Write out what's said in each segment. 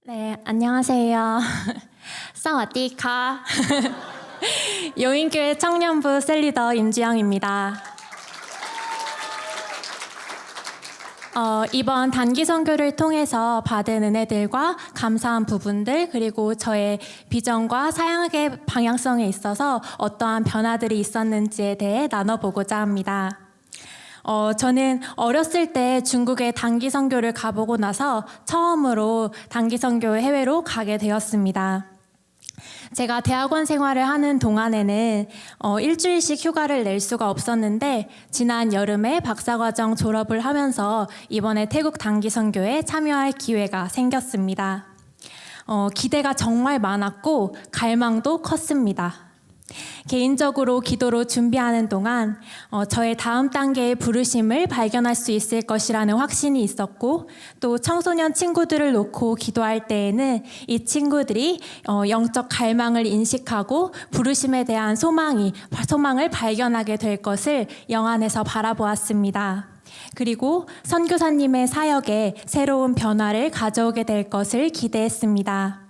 네, 안녕하세요. 사와디카. 용인교회 청년부 셀리더 임지영입니다. 이번 단기 선교를 통해서 받은 은혜들과 감사한 부분들, 그리고 저의 비전과 사역의 방향성에 있어서 어떠한 변화들이 있었는지에 대해 나눠보고자 합니다. 저는 어렸을 때 중국에 단기 선교를 가보고 나서 처음으로 단기 선교 해외로 가게 되었습니다. 제가 대학원 생활을 하는 동안에는 일주일씩 휴가를 낼 수가 없었는데 지난 여름에 박사과정 졸업을 하면서 이번에 태국 단기 선교에 참여할 기회가 생겼습니다. 기대가 정말 많았고 갈망도 컸습니다. 개인적으로 기도로 준비하는 동안 저의 다음 단계의 부르심을 발견할 수 있을 것이라는 확신이 있었고, 또 청소년 친구들을 놓고 기도할 때에는 이 친구들이 영적 갈망을 인식하고 부르심에 대한 소망을 발견하게 될 것을 영안에서 바라보았습니다. 그리고 선교사님의 사역에 새로운 변화를 가져오게 될 것을 기대했습니다.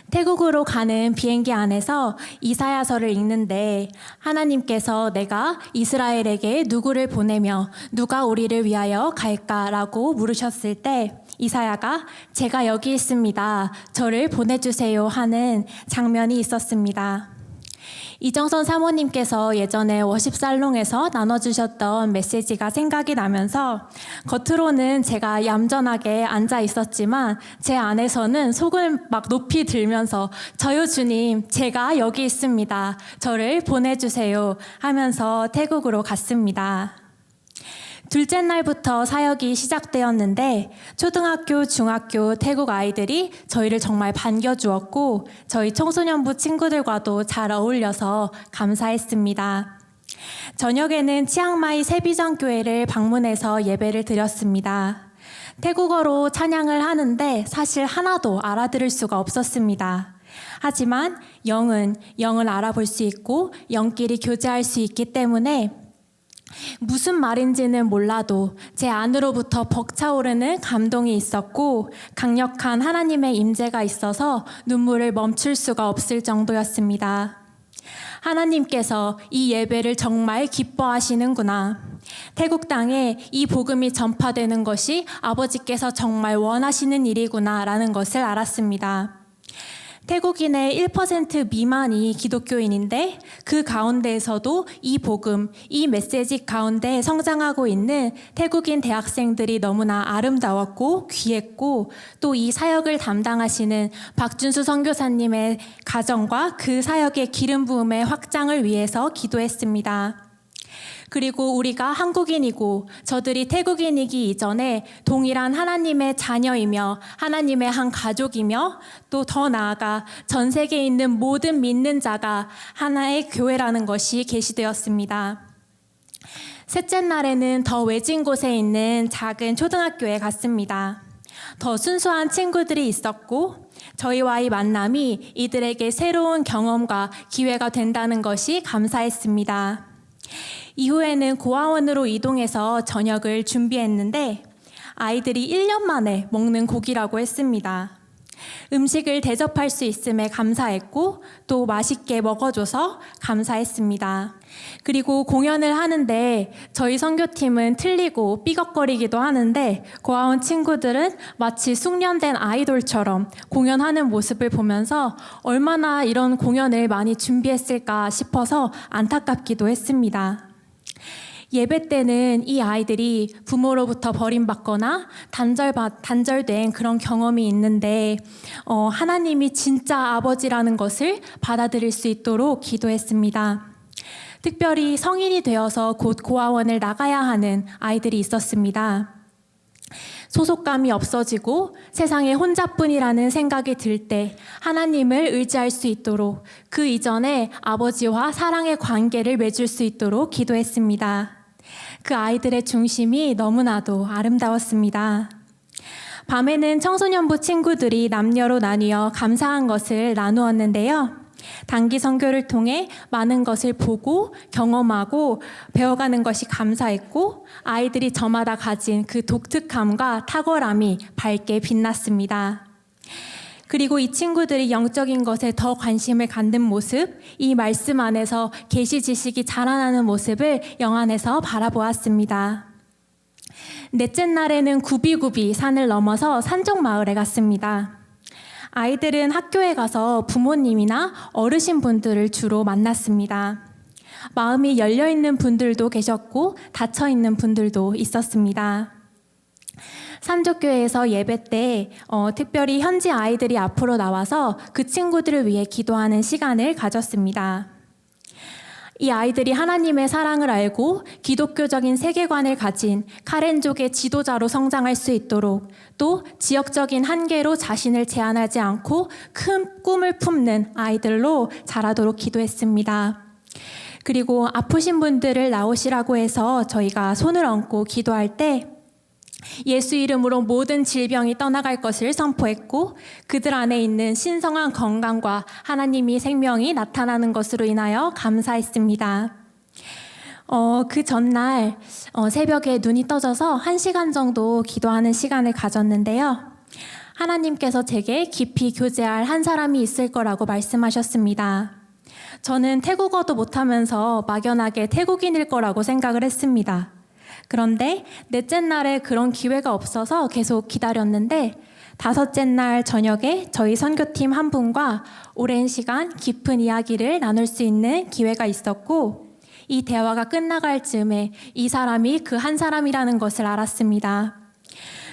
태국으로 가는 비행기 안에서 이사야서를 읽는데 하나님께서 내가 이스라엘에게 누구를 보내며 누가 우리를 위하여 갈까라고 물으셨을 때 이사야가 제가 여기 있습니다. 저를 보내주세요 하는 장면이 있었습니다. 이정선 사모님께서 예전에 워십살롱에서 나눠주셨던 메시지가 생각이 나면서 겉으로는 제가 얌전하게 앉아 있었지만 제 안에서는 속을 막 높이 들면서 저요 주님, 제가 여기 있습니다. 저를 보내주세요 하면서 태국으로 갔습니다. 둘째 날부터 사역이 시작되었는데 초등학교, 중학교 태국 아이들이 저희를 정말 반겨주었고 저희 청소년부 친구들과도 잘 어울려서 감사했습니다. 저녁에는 치앙마이 세비전교회를 방문해서 예배를 드렸습니다. 태국어로 찬양을 하는데 사실 하나도 알아들을 수가 없었습니다. 하지만 영을 알아볼 수 있고 영끼리 교제할 수 있기 때문에 무슨 말인지는 몰라도 제 안으로부터 벅차오르는 감동이 있었고 강력한 하나님의 임재가 있어서 눈물을 멈출 수가 없을 정도였습니다. 하나님께서 이 예배를 정말 기뻐하시는구나. 태국 땅에 이 복음이 전파되는 것이 아버지께서 정말 원하시는 일이구나 라는 것을 알았습니다. 태국인의 1% 미만이 기독교인인데 그 가운데에서도 이 복음, 이 메시지 가운데 성장하고 있는 태국인 대학생들이 너무나 아름다웠고 귀했고 또 이 사역을 담당하시는 박준수 선교사님의 가정과 그 사역의 기름 부음의 확장을 위해서 기도했습니다. 그리고 우리가 한국인이고 저들이 태국인이기 이전에 동일한 하나님의 자녀이며 하나님의 한 가족이며 또 더 나아가 전 세계에 있는 모든 믿는 자가 하나의 교회라는 것이 계시되었습니다. 셋째 날에는 더 외진 곳에 있는 작은 초등학교에 갔습니다. 더 순수한 친구들이 있었고 저희와의 만남이 이들에게 새로운 경험과 기회가 된다는 것이 감사했습니다. 이후에는 고아원으로 이동해서 저녁을 준비했는데 아이들이 1년 만에 먹는 고기라고 했습니다. 음식을 대접할 수 있음에 감사했고 또 맛있게 먹어줘서 감사했습니다. 그리고 공연을 하는데 저희 선교팀은 틀리고 삐걱거리기도 하는데 고아원 친구들은 마치 숙련된 아이돌처럼 공연하는 모습을 보면서 얼마나 이런 공연을 많이 준비했을까 싶어서 안타깝기도 했습니다. 예배 때는 이 아이들이 부모로부터 버림받거나 단절된 그런 경험이 있는데 하나님이 진짜 아버지라는 것을 받아들일 수 있도록 기도했습니다. 특별히 성인이 되어서 곧 고아원을 나가야 하는 아이들이 있었습니다. 소속감이 없어지고 세상에 혼자뿐이라는 생각이 들 때 하나님을 의지할 수 있도록 그 이전에 아버지와 사랑의 관계를 맺을 수 있도록 기도했습니다. 그 아이들의 중심이 너무나도 아름다웠습니다. 밤에는 청소년부 친구들이 남녀로 나뉘어 감사한 것을 나누었는데요. 단기 선교를 통해 많은 것을 보고 경험하고 배워가는 것이 감사했고 아이들이 저마다 가진 그 독특함과 탁월함이 밝게 빛났습니다. 그리고 이 친구들이 영적인 것에 더 관심을 갖는 모습, 이 말씀 안에서 계시 지식이 자라나는 모습을 영안에서 바라보았습니다. 넷째 날에는 굽이굽이 산을 넘어서 산쪽 마을에 갔습니다. 아이들은 학교에 가서 부모님이나 어르신분들을 주로 만났습니다. 마음이 열려있는 분들도 계셨고 닫혀있는 분들도 있었습니다. 산족교회에서 예배 때 특별히 현지 아이들이 앞으로 나와서 그 친구들을 위해 기도하는 시간을 가졌습니다. 이 아이들이 하나님의 사랑을 알고 기독교적인 세계관을 가진 카렌족의 지도자로 성장할 수 있도록, 또 지역적인 한계로 자신을 제한하지 않고 큰 꿈을 품는 아이들로 자라도록 기도했습니다. 그리고 아프신 분들을 나오시라고 해서 저희가 손을 얹고 기도할 때 예수 이름으로 모든 질병이 떠나갈 것을 선포했고, 그들 안에 있는 신성한 건강과 하나님의 생명이 나타나는 것으로 인하여 감사했습니다. 그 전날 새벽에 눈이 떠져서 1시간 정도 기도하는 시간을 가졌는데요. 하나님께서 제게 깊이 교제할 한 사람이 있을 거라고 말씀하셨습니다. 저는 태국어도 못하면서 막연하게 태국인일 거라고 생각을 했습니다. 그런데 넷째 날에 그런 기회가 없어서 계속 기다렸는데, 5째 날 저녁에 저희 선교팀 한 분과 오랜 시간 깊은 이야기를 나눌 수 있는 기회가 있었고, 이 대화가 끝나갈 즈음에 이 사람이 그 한 사람이라는 것을 알았습니다.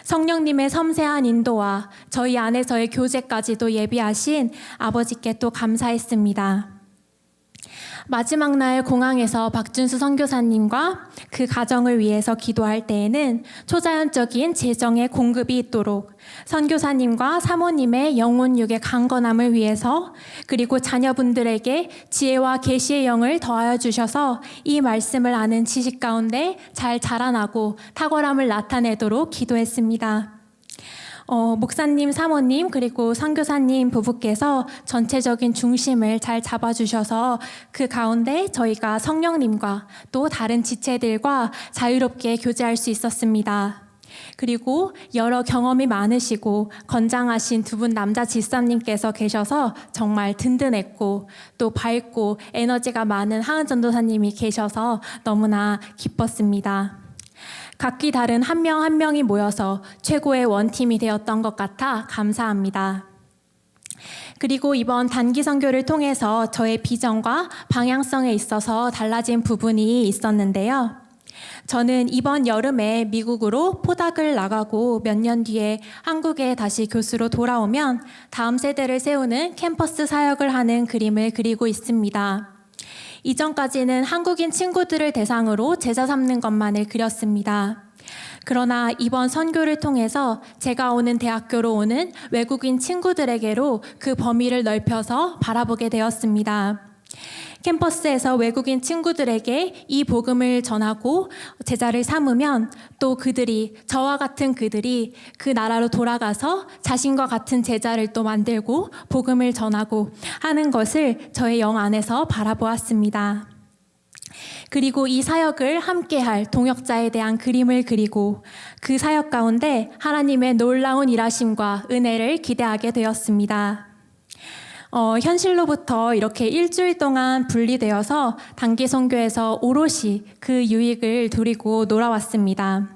성령님의 섬세한 인도와 저희 안에서의 교제까지도 예비하신 아버지께 또 감사했습니다. 마지막 날 공항에서 박준수 선교사님과 그 가정을 위해서 기도할 때에는 초자연적인 재정의 공급이 있도록, 선교사님과 사모님의 영혼육의 강건함을 위해서, 그리고 자녀분들에게 지혜와 계시의 영을 더하여 주셔서 이 말씀을 아는 지식 가운데 잘 자라나고 탁월함을 나타내도록 기도했습니다. 목사님, 사모님, 그리고 선교사님 부부께서 전체적인 중심을 잘 잡아주셔서 그 가운데 저희가 성령님과 또 다른 지체들과 자유롭게 교제할 수 있었습니다. 그리고 여러 경험이 많으시고 건장하신 두 분 남자 집사님께서 계셔서 정말 든든했고, 또 밝고 에너지가 많은 하은 전도사님이 계셔서 너무나 기뻤습니다. 각기 다른 한 명 한 명이 모여서 최고의 원팀이 되었던 것 같아 감사합니다. 그리고 이번 단기 선교를 통해서 저의 비전과 방향성에 있어서 달라진 부분이 있었는데요. 저는 이번 여름에 미국으로 포닥을 나가고 몇 년 뒤에 한국에 다시 교수로 돌아오면 다음 세대를 세우는 캠퍼스 사역을 하는 그림을 그리고 있습니다. 이전까지는 한국인 친구들을 대상으로 제자 삼는 것만을 그렸습니다. 그러나 이번 선교를 통해서 제가 오는 대학교로 오는 외국인 친구들에게로 그 범위를 넓혀서 바라보게 되었습니다. 캠퍼스에서 외국인 친구들에게 이 복음을 전하고 제자를 삼으면 또 그들이, 저와 같은 그들이 그 나라로 돌아가서 자신과 같은 제자를 또 만들고 복음을 전하고 하는 것을 저의 영 안에서 바라보았습니다. 그리고 이 사역을 함께할 동역자에 대한 그림을 그리고 그 사역 가운데 하나님의 놀라운 일하심과 은혜를 기대하게 되었습니다. 현실로부터 이렇게 일주일 동안 분리되어서 단기 선교에서 오롯이 그 유익을 누리고 놀아왔습니다.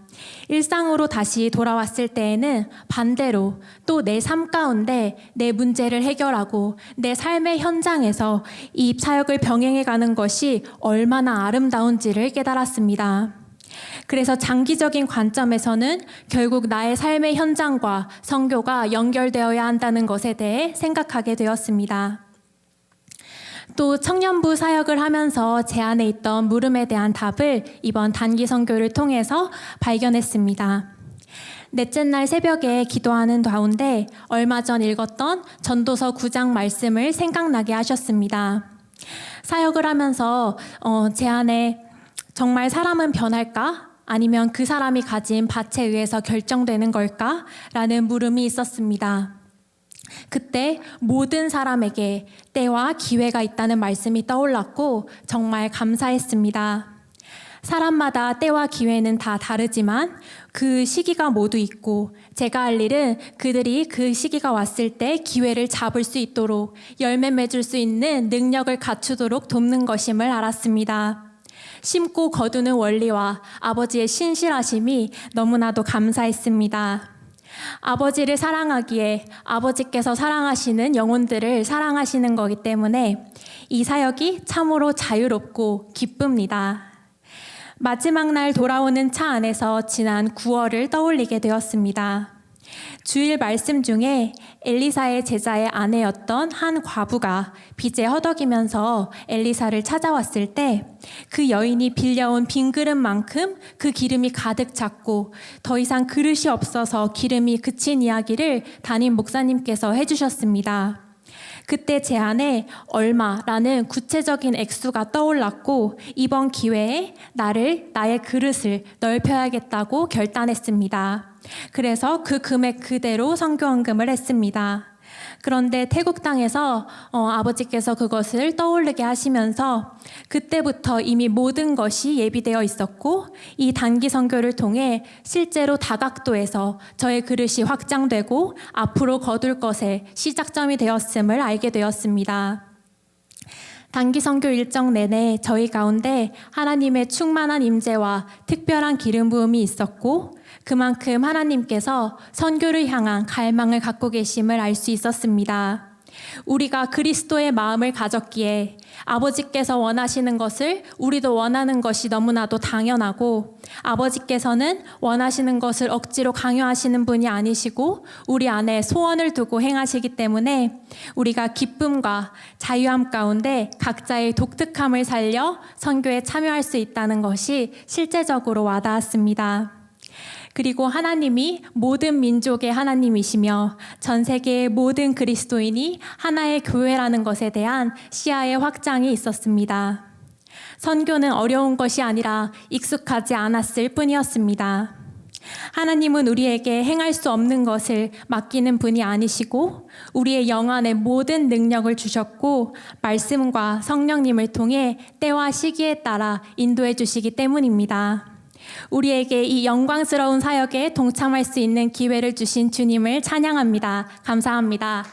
일상으로 다시 돌아왔을 때에는 반대로 또 내 삶 가운데 내 문제를 해결하고 내 삶의 현장에서 이 사역을 병행해가는 것이 얼마나 아름다운지를 깨달았습니다. 그래서 장기적인 관점에서는 결국 나의 삶의 현장과 선교가 연결되어야 한다는 것에 대해 생각하게 되었습니다. 또 청년부 사역을 하면서 제 안에 있던 물음에 대한 답을 이번 단기 선교를 통해서 발견했습니다. 넷째 날 새벽에 기도하는 가운데 얼마 전 읽었던 전도서 9장 말씀을 생각나게 하셨습니다. 사역을 하면서 제 안에 정말 사람은 변할까? 아니면 그 사람이 가진 밭에 의해서 결정되는 걸까? 라는 물음이 있었습니다. 그때 모든 사람에게 때와 기회가 있다는 말씀이 떠올랐고 정말 감사했습니다. 사람마다 때와 기회는 다 다르지만 그 시기가 모두 있고 제가 할 일은 그들이 그 시기가 왔을 때 기회를 잡을 수 있도록 열매 맺을 수 있는 능력을 갖추도록 돕는 것임을 알았습니다. 심고 거두는 원리와 아버지의 신실하심이 너무나도 감사했습니다. 아버지를 사랑하기에 아버지께서 사랑하시는 영혼들을 사랑하시는 거기 때문에 이 사역이 참으로 자유롭고 기쁩니다. 마지막 날 돌아오는 차 안에서 지난 9월을 떠올리게 되었습니다. 주일 말씀 중에 엘리사의 제자의 아내였던 한 과부가 빚에 허덕이면서 엘리사를 찾아왔을 때 그 여인이 빌려온 빈 그릇만큼 그 기름이 가득 찼고 더 이상 그릇이 없어서 기름이 그친 이야기를 담임 목사님께서 해주셨습니다. 그때 제 안에 얼마라는 구체적인 액수가 떠올랐고 이번 기회에 나의 그릇을 넓혀야겠다고 결단했습니다. 그래서 그 금액 그대로 선교헌금을 했습니다. 그런데 태국 땅에서 아버지께서 그것을 떠오르게 하시면서 그때부터 이미 모든 것이 예비되어 있었고 이 단기 선교를 통해 실제로 다각도에서 저의 그릇이 확장되고 앞으로 거둘 것의 시작점이 되었음을 알게 되었습니다. 단기 선교 일정 내내 저희 가운데 하나님의 충만한 임재와 특별한 기름 부음이 있었고 그만큼 하나님께서 선교를 향한 갈망을 갖고 계심을 알 수 있었습니다. 우리가 그리스도의 마음을 가졌기에 아버지께서 원하시는 것을 우리도 원하는 것이 너무나도 당연하고 아버지께서는 원하시는 것을 억지로 강요하시는 분이 아니시고 우리 안에 소원을 두고 행하시기 때문에 우리가 기쁨과 자유함 가운데 각자의 독특함을 살려 선교에 참여할 수 있다는 것이 실제적으로 와닿았습니다. 그리고 하나님이 모든 민족의 하나님이시며 전 세계의 모든 그리스도인이 하나의 교회라는 것에 대한 시야의 확장이 있었습니다. 선교는 어려운 것이 아니라 익숙하지 않았을 뿐이었습니다. 하나님은 우리에게 행할 수 없는 것을 맡기는 분이 아니시고 우리의 영안에 모든 능력을 주셨고 말씀과 성령님을 통해 때와 시기에 따라 인도해 주시기 때문입니다. 우리에게 이 영광스러운 사역에 동참할 수 있는 기회를 주신 주님을 찬양합니다. 감사합니다.